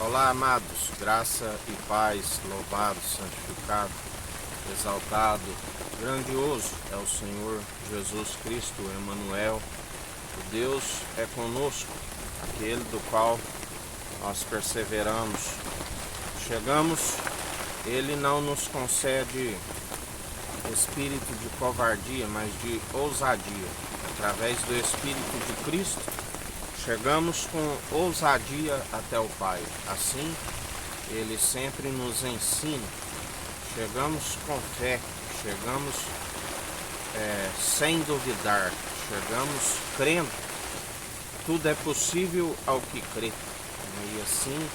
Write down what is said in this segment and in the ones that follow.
Olá, amados, graça e paz, louvado, santificado, exaltado, grandioso é o Senhor Jesus Cristo, Emmanuel. O Deus é conosco, aquele do qual nós perseveramos. Chegamos, Ele não nos concede espírito de covardia, mas de ousadia. Através do Espírito de Cristo, chegamos com ousadia até o Pai. Assim, Ele sempre nos ensina. Chegamos com fé, chegamos sem duvidar, chegamos crendo. Tudo é possível ao que crê. E assim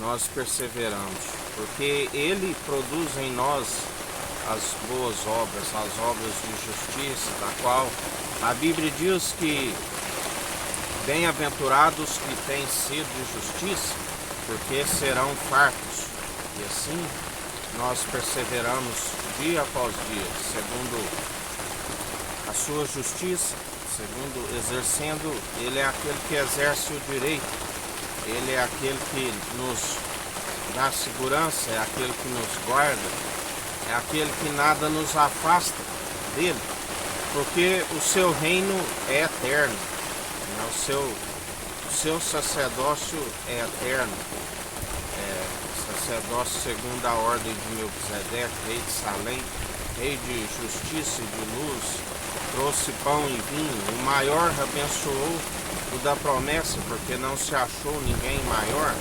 nós perseveramos, porque Ele produz em nós as boas obras, as obras de justiça, da qual a Bíblia diz que bem-aventurados que têm sede de justiça, porque serão fartos. E assim nós perseveramos dia após dia, segundo a sua justiça, segundo exercendo. Ele é aquele que exerce o direito, Ele é aquele que nos dá segurança, é aquele que nos guarda, é aquele que nada nos afasta dele, porque o seu reino é eterno. O seu sacerdócio é eterno, sacerdócio segundo a ordem de Melquisedeque, rei de Salém, rei de justiça e de luz, trouxe pão e vinho. O maior abençoou o da promessa, porque não se achou ninguém maior,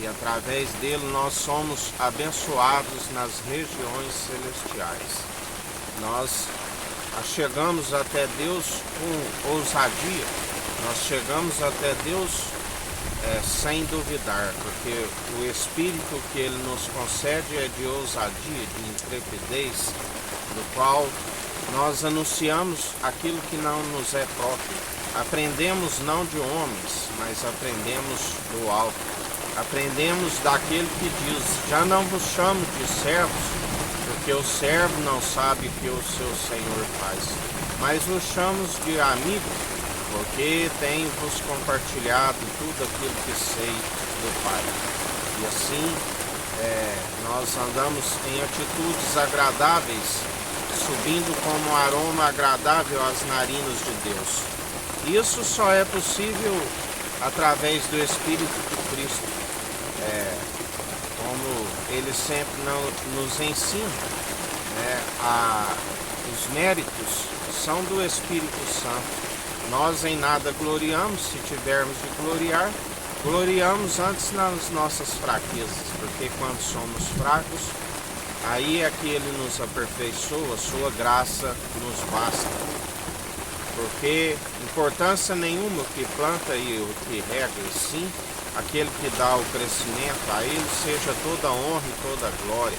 e através dele nós somos abençoados nas regiões celestiais. Nós chegamos até Deus com ousadia, nós chegamos até Deus sem duvidar, porque o Espírito que Ele nos concede é de ousadia, de intrepidez, no qual nós anunciamos aquilo que não nos é próprio. Aprendemos não de homens, mas aprendemos do alto. Aprendemos daquele que diz: já não vos chamo de servos, porque o servo não sabe o que o seu Senhor faz, mas vos chamo de amigos, porque tenho-vos compartilhado tudo aquilo que sei do Pai. E assim nós andamos em atitudes agradáveis, subindo como um aroma agradável às narinas de Deus. Isso só é possível através do Espírito de Cristo. Como Ele sempre nos ensina, os méritos são do Espírito Santo. Nós em nada gloriamos, se tivermos de gloriar, gloriamos antes nas nossas fraquezas, porque quando somos fracos, aí é que Ele nos aperfeiçoa, a sua graça nos basta. Porque importância nenhuma o que planta e o que rega, e sim aquele que dá o crescimento, a Ele seja toda a honra e toda a glória.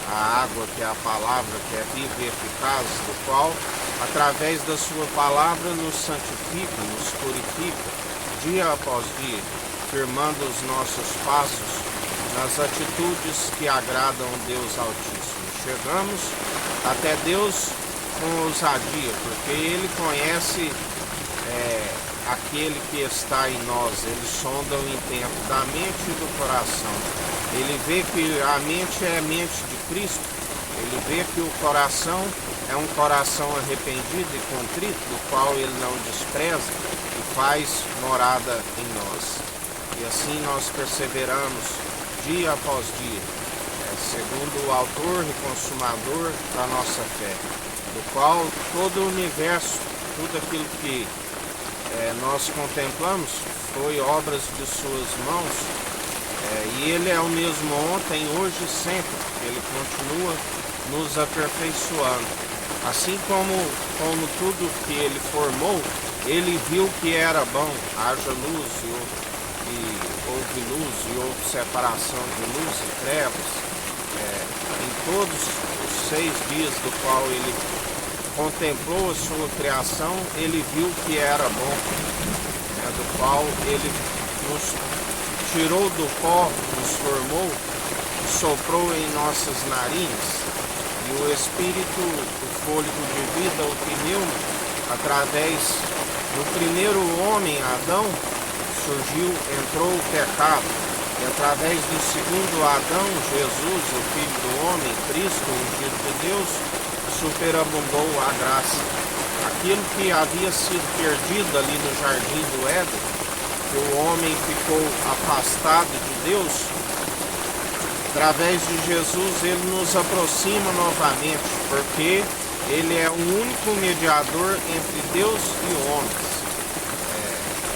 A água que é a palavra, que é viva e eficaz, do qual, através da sua palavra, nos santifica, nos purifica, dia após dia, firmando os nossos passos nas atitudes que agradam a Deus Altíssimo. Chegamos até Deus com ousadia, porque Ele conhece aquele que está em nós. Ele sonda o intento da mente e do coração. Ele vê que a mente é a mente de Cristo. Ele vê que o coração é um coração arrependido e contrito, do qual Ele não despreza e faz morada em nós. E assim nós perseveramos dia após dia, segundo o autor e consumador da nossa fé, do qual todo o universo, tudo aquilo que nós contemplamos foi obras de suas mãos, e Ele é o mesmo ontem, hoje e sempre. Ele continua nos aperfeiçoando. Assim como tudo que Ele formou, Ele viu que era bom. Haja luz e houve luz, e houve separação de luz e trevas. Em todos os 6 dias do qual Ele contemplou a sua criação, Ele viu que era bom, do qual Ele nos tirou do pó, nos formou, soprou em nossas narinas, e o Espírito, o fôlego de vida, o pneuma, através do primeiro homem, Adão, entrou o pecado. E através do segundo Adão, Jesus, o Filho do Homem, Cristo, o Filho de Deus, superabundou a graça. Aquilo que havia sido perdido ali no Jardim do Éden, que o homem ficou afastado de Deus, através de Jesus ele nos aproxima novamente, porque ele é o único mediador entre Deus e homens.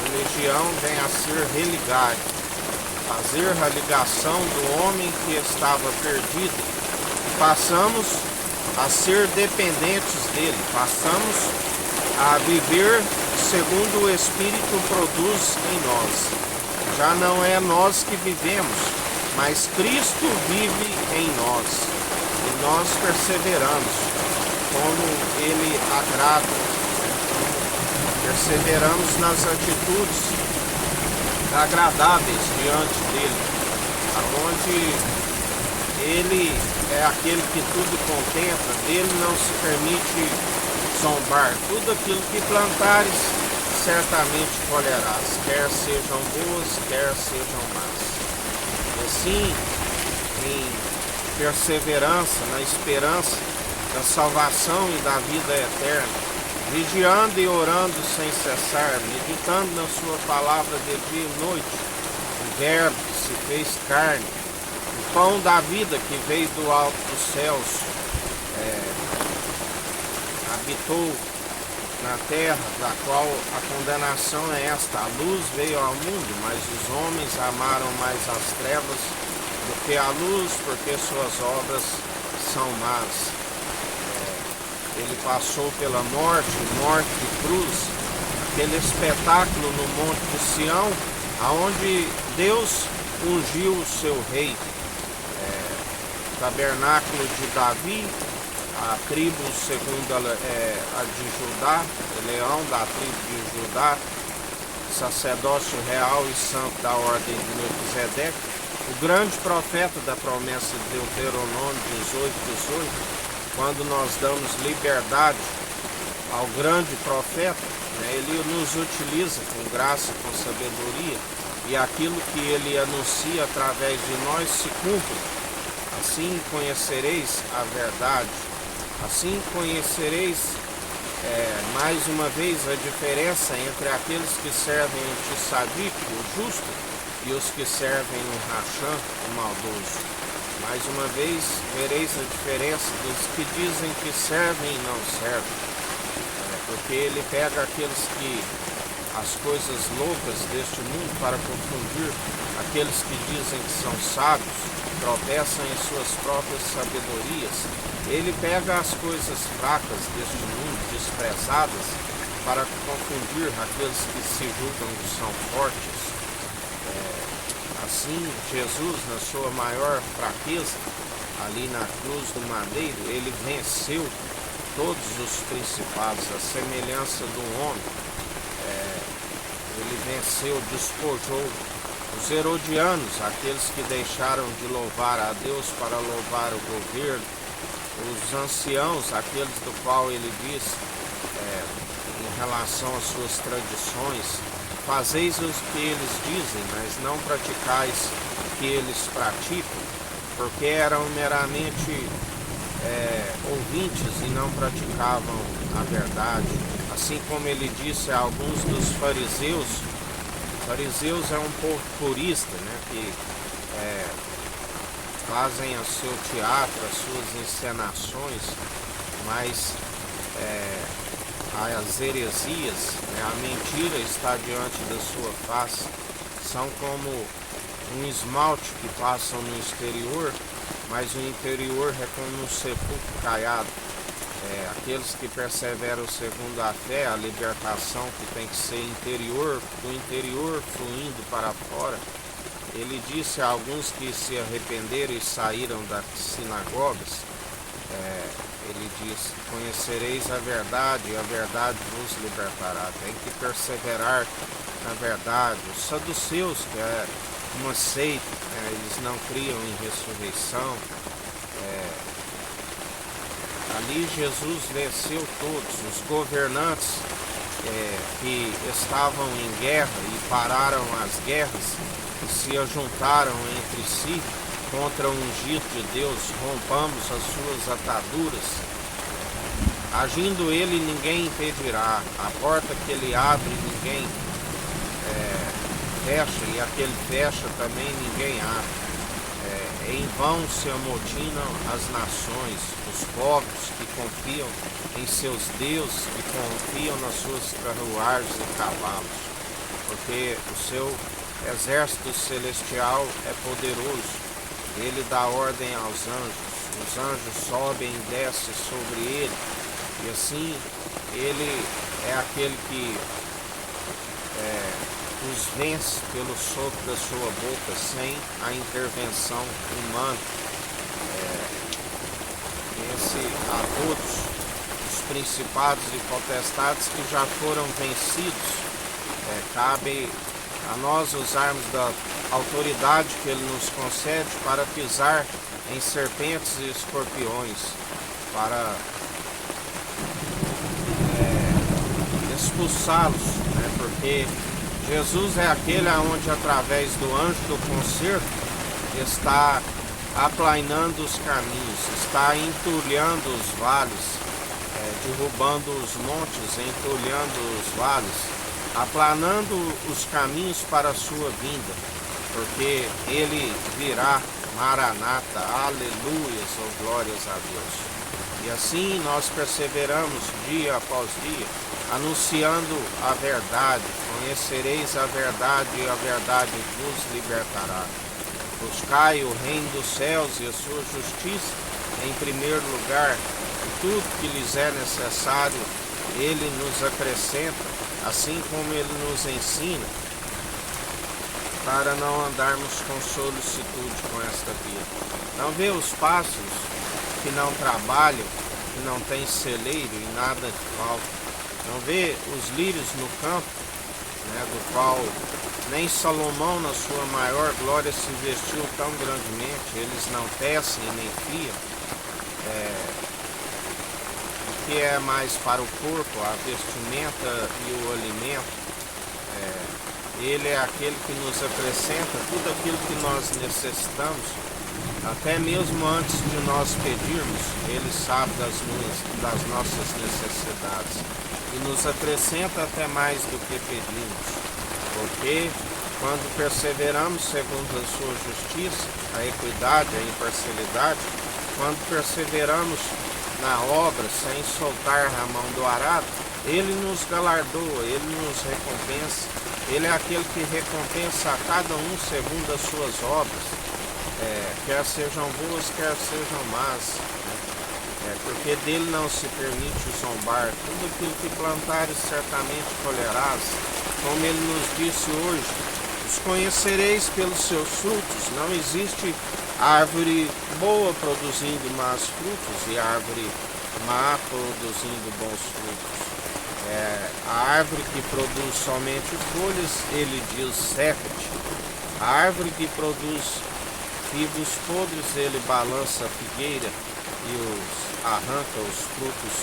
Religião vem a ser religar, fazer a ligação do homem que estava perdido. E passamos a ser dependentes dele, passamos a viver segundo o Espírito produz em nós. Já não é nós que vivemos, mas Cristo vive em nós. E nós perseveramos como Ele agrada. Perseveramos nas atitudes agradáveis diante dele, aonde ele é aquele que tudo contempla, dele não se permite zombar. Tudo aquilo que plantares, certamente colherás, quer sejam boas, quer sejam más. E assim, em perseverança, na esperança da salvação e da vida eterna, vigiando e orando sem cessar, meditando na sua palavra de dia e noite, o Verbo que se fez carne, o pão da vida que veio do alto dos céus, habitou na terra, da qual a condenação é esta: a luz veio ao mundo, mas os homens amaram mais as trevas do que a luz, porque suas obras são más. Ele passou pela morte de cruz, aquele espetáculo no Monte de Sião, aonde Deus ungiu o seu rei. Tabernáculo de Davi, a tribo segundo a de Judá, leão da tribo de Judá, sacerdócio real e santo da ordem de Melquisedeque, o grande profeta da promessa de Deuteronômio 18:18. Quando nós damos liberdade ao grande profeta, ele nos utiliza com graça, com sabedoria, e aquilo que ele anuncia através de nós se cumpre. Assim conhecereis a verdade, assim conhecereis mais uma vez a diferença entre aqueles que servem o Tissadique, o justo, e os que servem o Rachã, o maldoso. Mais uma vez, vereis a diferença dos que dizem que servem e não servem. Porque ele pega aqueles que, as coisas loucas deste mundo para confundir aqueles que dizem que são sábios, tropeçam em suas próprias sabedorias. Ele pega as coisas fracas deste mundo, desprezadas, para confundir aqueles que se julgam que são fortes. Assim, Jesus, na sua maior fraqueza, ali na cruz do madeiro, ele venceu todos os principados, a semelhança do homem. Ele venceu, despojou os herodianos, aqueles que deixaram de louvar a Deus para louvar o governo, os anciãos, aqueles do qual ele diz, em relação às suas tradições: fazeis o que eles dizem, mas não praticais o que eles praticam, porque eram meramente ouvintes e não praticavam a verdade. Assim como ele disse a alguns dos fariseus é um povo purista, que fazem o seu teatro, as suas encenações, mas as heresias, a mentira está diante da sua face, são como um esmalte que passam no exterior, mas o interior é como um sepulcro caiado. Aqueles que perseveram segundo a fé, a libertação que tem que ser interior, do interior fluindo para fora. Ele disse a alguns que se arrependeram e saíram das sinagogas, ele disse: conhecereis a verdade e a verdade vos libertará. Tem que perseverar na verdade. Os saduceus, que é uma seita, eles não criam em ressurreição. Ali Jesus venceu todos. Os governantes, que estavam em guerra e pararam as guerras e se ajuntaram entre si contra o ungido de Deus, rompamos as suas ataduras. Agindo ele, ninguém impedirá. A porta que ele abre, ninguém fecha, e aquele fecha também ninguém abre. Em vão se amotinam as nações, os povos que confiam em seus deuses, que confiam nas suas carruagens e cavalos, porque o seu exército celestial é poderoso. Ele dá ordem aos anjos, os anjos sobem e descem sobre ele, e assim ele é aquele que os vence pelo sopro da sua boca, sem a intervenção humana. Pense a todos os principados e potestades que já foram vencidos. Cabe a nós usarmos da autoridade que ele nos concede para pisar em serpentes e escorpiões, para expulsá-los, porque Jesus é aquele onde, através do anjo do concerto, está aplainando os caminhos, está entulhando os vales, derrubando os montes, entulhando os vales, aplanando os caminhos para a sua vinda, porque ele virá, Maranata, aleluias, ou glórias a Deus. E assim nós perseveramos dia após dia, anunciando a verdade. Conhecereis a verdade e a verdade vos libertará. Buscai o reino dos céus e a sua justiça em primeiro lugar, e tudo que lhes é necessário ele nos acrescenta, assim como ele nos ensina, para não andarmos com solicitude com esta vida. Não vê os pássaros que não trabalham, que não têm celeiro e nada falta. Não vê os lírios no campo, do qual nem Salomão na sua maior glória se vestiu tão grandemente. Eles não tecem nem fiam. O que é mais para o corpo, a vestimenta e o alimento. Ele é aquele que nos acrescenta tudo aquilo que nós necessitamos, até mesmo antes de nós pedirmos. Ele sabe das nossas necessidades e nos acrescenta até mais do que pedimos, porque quando perseveramos segundo a sua justiça, a equidade, a imparcialidade, quando perseveramos na obra sem soltar a mão do arado, ele nos galardoa, ele nos recompensa. Ele é aquele que recompensa a cada um segundo as suas obras, quer sejam boas, quer sejam más, porque dele não se permite zombar. Tudo aquilo que plantares certamente colherás, como ele nos disse hoje: os conhecereis pelos seus frutos. Não existe árvore boa produzindo más frutos e árvore má produzindo bons frutos. A árvore que produz somente folhas, ele diz seca-te. A árvore que produz figos podres, ele balança a figueira e arranca os frutos,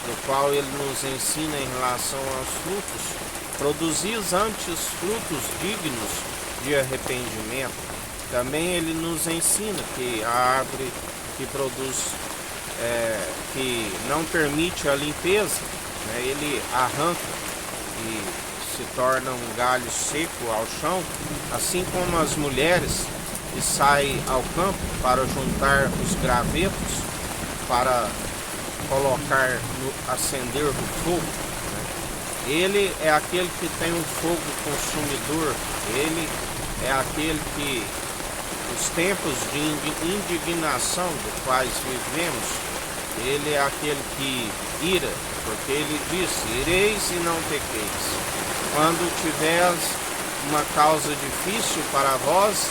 do qual ele nos ensina em relação aos frutos. Produzis antes frutos dignos de arrependimento. Também ele nos ensina que a árvore que produz, que não permite a limpeza, ele arranca e se torna um galho seco ao chão, assim como as mulheres que saem ao campo para juntar os gravetos, para colocar, acender o fogo. Ele é aquele que tem um fogo consumidor, ele é aquele que, os tempos de indignação dos quais vivemos, ele é aquele que ira, porque ele disse: ireis e não pequeis. Quando tiveres uma causa difícil para vós,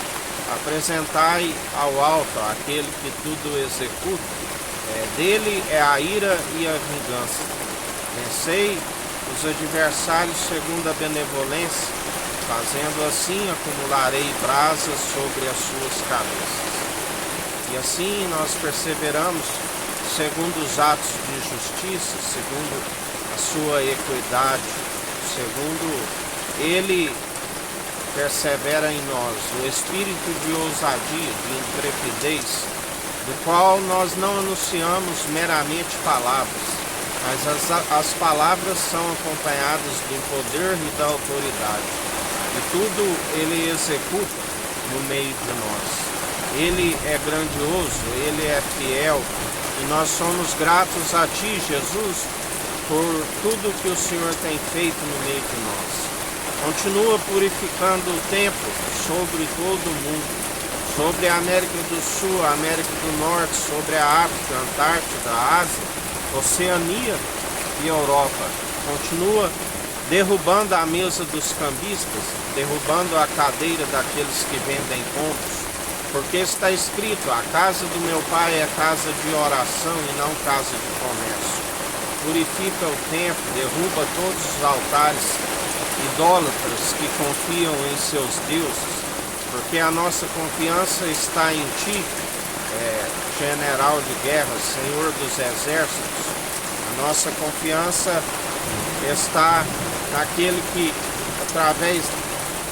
apresentai ao alto aquele que tudo executa. Dele é a ira e a vingança. Vencei os adversários segundo a benevolência, fazendo assim acumularei brasas sobre as suas cabeças. E assim nós perseveramos segundo os atos de justiça, segundo a sua equidade. Segundo, Ele persevera em nós o espírito de ousadia, de intrepidez, do qual nós não anunciamos meramente palavras, mas as palavras são acompanhadas do poder e da autoridade. E tudo Ele executa no meio de nós. Ele é grandioso, Ele é fiel, e nós somos gratos a Ti, Jesus, por tudo que o Senhor tem feito no meio de nós. Continua purificando o templo sobre todo o mundo, sobre a América do Sul, a América do Norte, sobre a África, a Antártida, a Ásia, Oceania e Europa. Continua derrubando a mesa dos cambistas, derrubando a cadeira daqueles que vendem pontos, porque está escrito: a casa do meu pai é casa de oração e não casa de comércio. Purifica o templo, derruba todos os altares idólatras que confiam em seus deuses, porque a nossa confiança está em Ti, general de guerra, Senhor dos exércitos. A nossa confiança está naquele que, através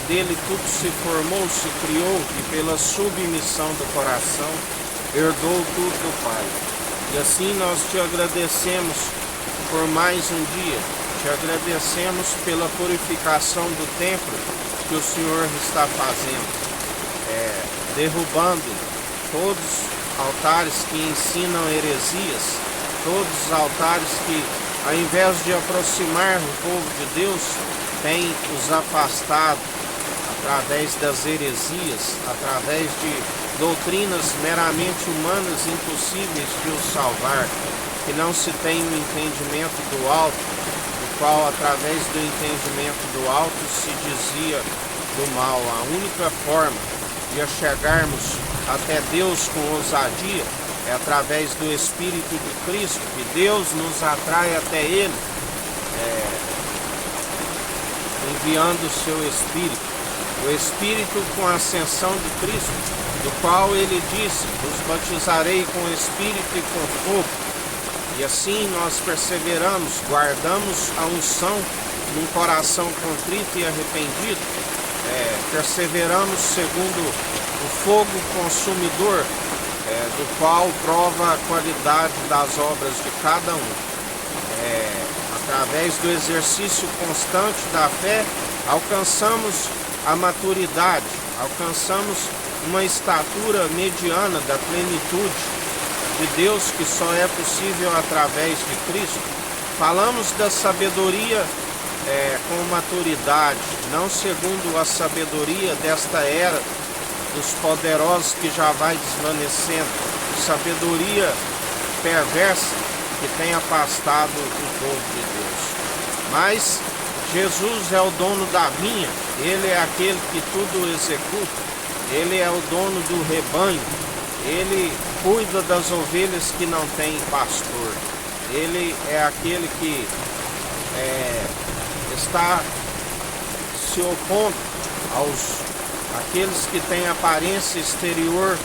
dele, tudo se formou, se criou, e pela submissão do coração herdou tudo do Pai. E assim nós Te agradecemos por mais um dia. Te agradecemos pela purificação do templo que o Senhor está fazendo, derrubando todos os altares que ensinam heresias, todos os altares que, ao invés de aproximar o povo de Deus, têm os afastado através das heresias, através de doutrinas meramente humanas impossíveis de os salvar, que não se tem o entendimento do alto, qual, através do entendimento do alto, se dizia do mal. A única forma de chegarmos até Deus com ousadia é através do Espírito de Cristo, que Deus nos atrai até Ele, enviando o seu Espírito. O Espírito com a ascensão de Cristo, do qual Ele disse: os batizarei com o Espírito e com fogo. E assim nós perseveramos, guardamos a unção num coração contrito e arrependido, perseveramos segundo o fogo consumidor, do qual prova a qualidade das obras de cada um. Através do exercício constante da fé, alcançamos a maturidade, alcançamos uma estatura mediana da plenitude de Deus, que só é possível através de Cristo. Falamos da sabedoria com maturidade, não segundo a sabedoria desta era dos poderosos que já vai desvanecendo, sabedoria perversa que tem afastado o povo de Deus. Mas Jesus é o dono da vinha, Ele é aquele que tudo executa, Ele é o dono do rebanho, Ele cuida das ovelhas que não têm pastor. Ele é aquele que está se opondo àqueles que têm aparência exterior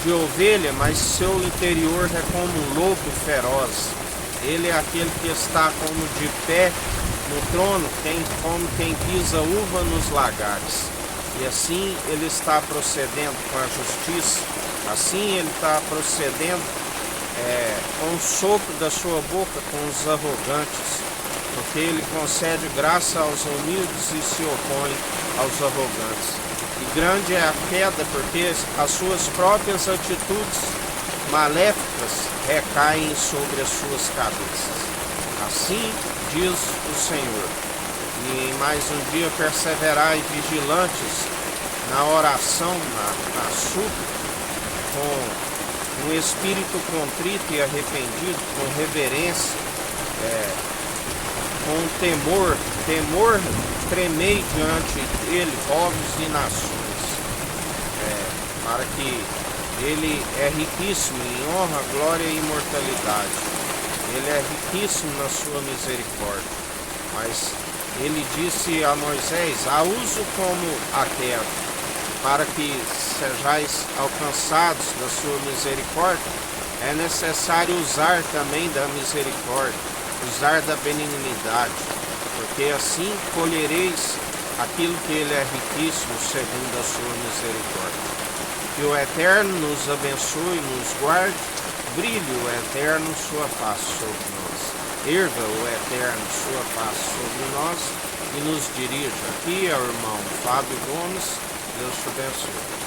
de ovelha, mas seu interior é como um lobo feroz. Ele é aquele que está como de pé no trono, como quem pisa uva nos lagares. E assim Ele está procedendo com a justiça. Assim Ele está procedendo com o sopro da sua boca com os arrogantes, porque Ele concede graça aos humildes e se opõe aos arrogantes. E grande é a queda, porque as suas próprias atitudes maléficas recaem sobre as suas cabeças. Assim diz o Senhor. E em mais um dia perseverai vigilantes na oração, na súplica, com um espírito contrito e arrependido, com reverência, com temor, tremei diante dele, povos e nações, para que Ele é riquíssimo em honra, glória e imortalidade. Ele é riquíssimo na sua misericórdia. Mas Ele disse a Moisés: a uso como a terra, para que sejais alcançados da sua misericórdia, é necessário usar também da misericórdia. usar da benignidade, porque assim colhereis aquilo que Ele é riquíssimo segundo a sua misericórdia. Que o Eterno nos abençoe, nos guarde, brilhe o Eterno sua face sobre nós. Erga o Eterno sua face sobre nós e nos dirija. Aqui é o irmão Fábio Gomes. Deus te abençoe.